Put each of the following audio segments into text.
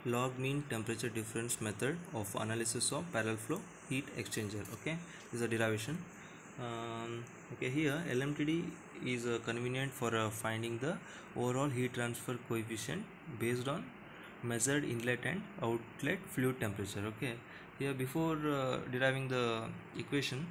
log mean temperature difference method of analysis of parallel flow heat exchanger. Okay, this is a derivation. Okay, here LMTD is convenient for finding the overall heat transfer coefficient based on measured inlet and outlet fluid temperature. Okay, here before deriving the equation,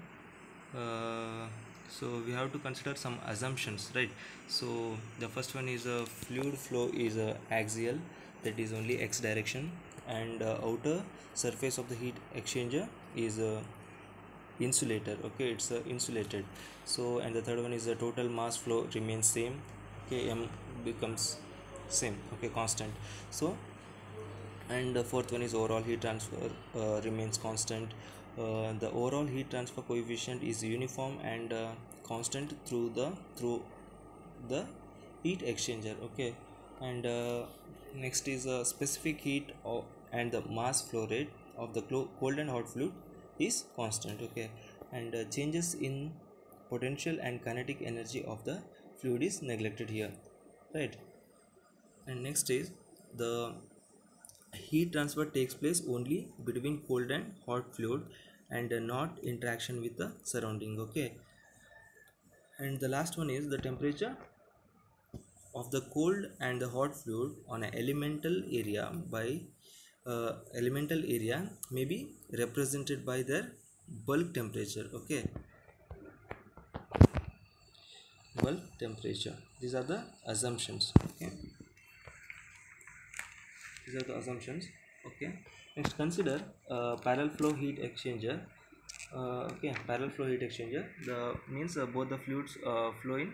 so we have to consider some assumptions, right? So the first one is a fluid flow is axial, that is only x direction, and outer surface of the heat exchanger is insulator. Okay, it's insulated. So and the third one is the total mass flow remains same. Okay, m becomes same, okay, constant. So and the fourth one is overall heat transfer remains constant. The overall heat transfer coefficient is uniform and constant through the heat exchanger. Okay, and next is a specific heat and the mass flow rate of the cold and hot fluid is constant. Okay, and changes in potential and kinetic energy of the fluid is neglected here, right? And next is the heat transfer takes place only between cold and hot fluid and not interaction with the surrounding. Okay, and the last one is the temperature of the cold and the hot fluid on an elemental area may be represented by their bulk temperature. Okay, bulk temperature, these are the assumptions. Okay, these are the assumptions. Okay, next consider parallel flow heat exchanger. Okay, parallel flow heat exchanger, the means both the fluids flow in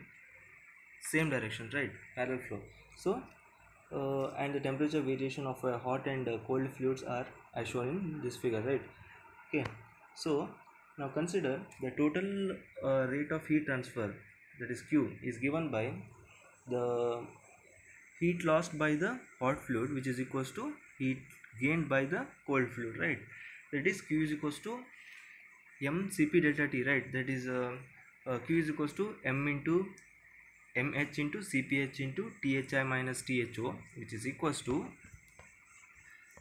same direction, right? Parallel flow. So and the temperature variation of hot and cold fluids are as shown in this figure, right? Okay, so now consider the total rate of heat transfer, that is Q, is given by the heat lost by the hot fluid, which is equals to heat gained by the cold fluid, right? That is Q is equals to mCp delta T, right? That is Q is equals to m into mH into Cph into Thi minus Tho, which is equals to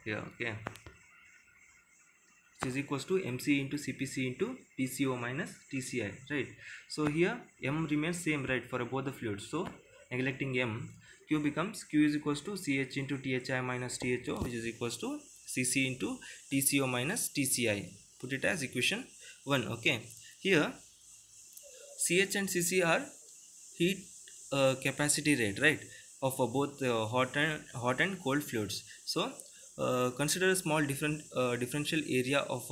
here, okay, which is equals to mc into Cpc into Tco minus Tci, right? So here m remains same, right, for both the fluids. So neglecting m, Q becomes Q is equals to Ch into Thi minus Tho, which is equals to Cc into Tco minus Tci. Put it as equation 1. Okay, here Ch and Cc are heat capacity rate, right, of both hot and cold fluids. So consider a small differential area of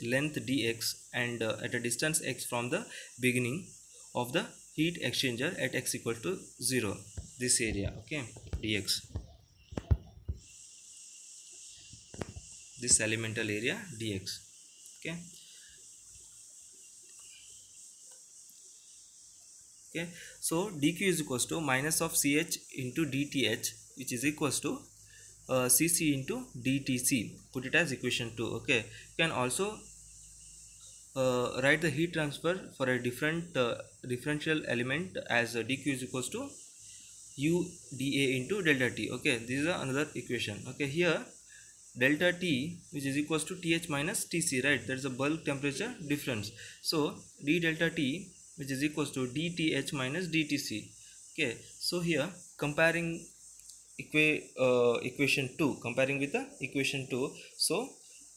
length dx and at a distance x from the beginning of the heat exchanger at x equal to 0, this area, okay, dx, this elemental area dx. Okay, okay, so dq is equals to minus of ch into dth, which is equals to cc into dtc. Put it as equation 2. Okay, you can also write the heat transfer for a different differential element as dq is equals to u dA into delta t. Okay, this is another equation. Okay, here delta t, which is equals to th minus tc, right? That is the bulk temperature difference. So d delta t, which is equals to dth minus dtc. Okay, so here comparing equation 2, comparing with the equation 2, so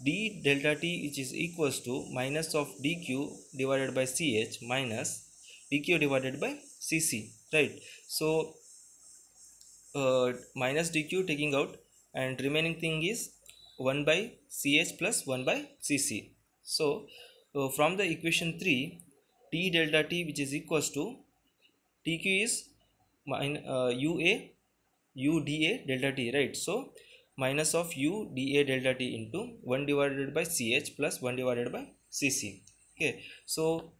d delta t, which is equals to minus of dq divided by ch minus dq divided by cc, right? So minus dq taking out and remaining thing is 1 by ch plus 1 by cc. So from the equation 3, d delta t, which is equals to tq is ua uda delta t, right? So minus of uda delta t into 1 divided by ch plus 1 divided by cc. Okay, so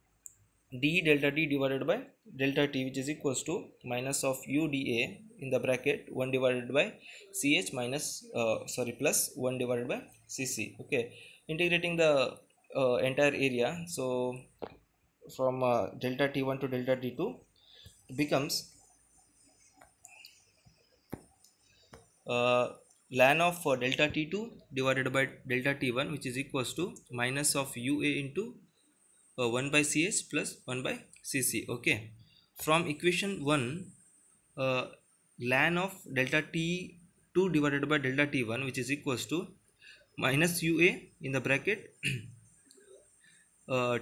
d delta t divided by delta t, which is equals to minus of uda in the bracket 1 divided by ch minus plus 1 divided by cc. Okay, integrating the entire area, so from delta t1 to delta t2 becomes ln of delta t2 divided by delta t1, which is equals to minus of ua into 1 by ch plus 1 by cc. Okay, from equation 1, ln of delta t2 divided by delta t1, which is equals to minus ua in the bracket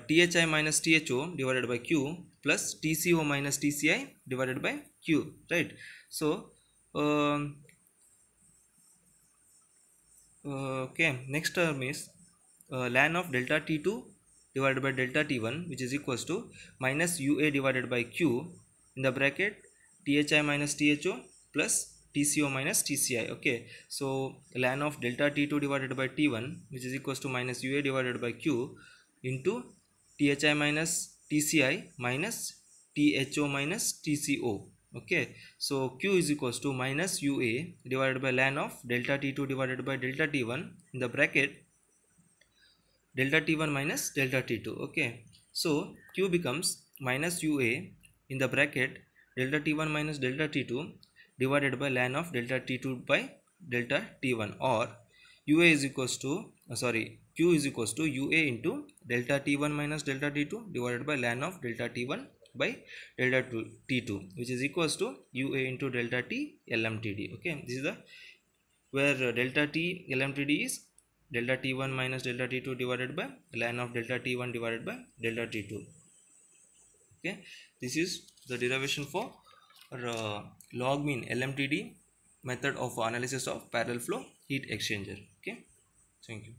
thi minus tho divided by q plus tco minus tci divided by q, right? So okay, next term is ln of delta t2 divided by delta t1, which is equals to minus ua divided by q in the bracket thi minus tho plus tco minus tci. Okay, so ln of delta t2 divided by t1, which is equals to minus ua divided by q into thi minus tci minus tho minus tco. Okay, so q is equals to minus ua divided by ln of delta t2 divided by delta t1 in the bracket delta t1 minus delta t2. Okay, so q becomes minus ua in the bracket delta t1 minus delta t2 divided by ln of delta t2 by delta t1, or ua is equals to q is equals to ua into delta t1 minus delta t2 divided by ln of delta t1 by delta t2, which is equals to ua into delta t lmtd. Okay, this is the where delta t lmtd is delta t1 minus delta t2 divided by ln of delta t1 divided by delta t2. Okay, this is the derivation for log mean lmtd method of analysis of parallel flow heat exchanger. Okay, thank you.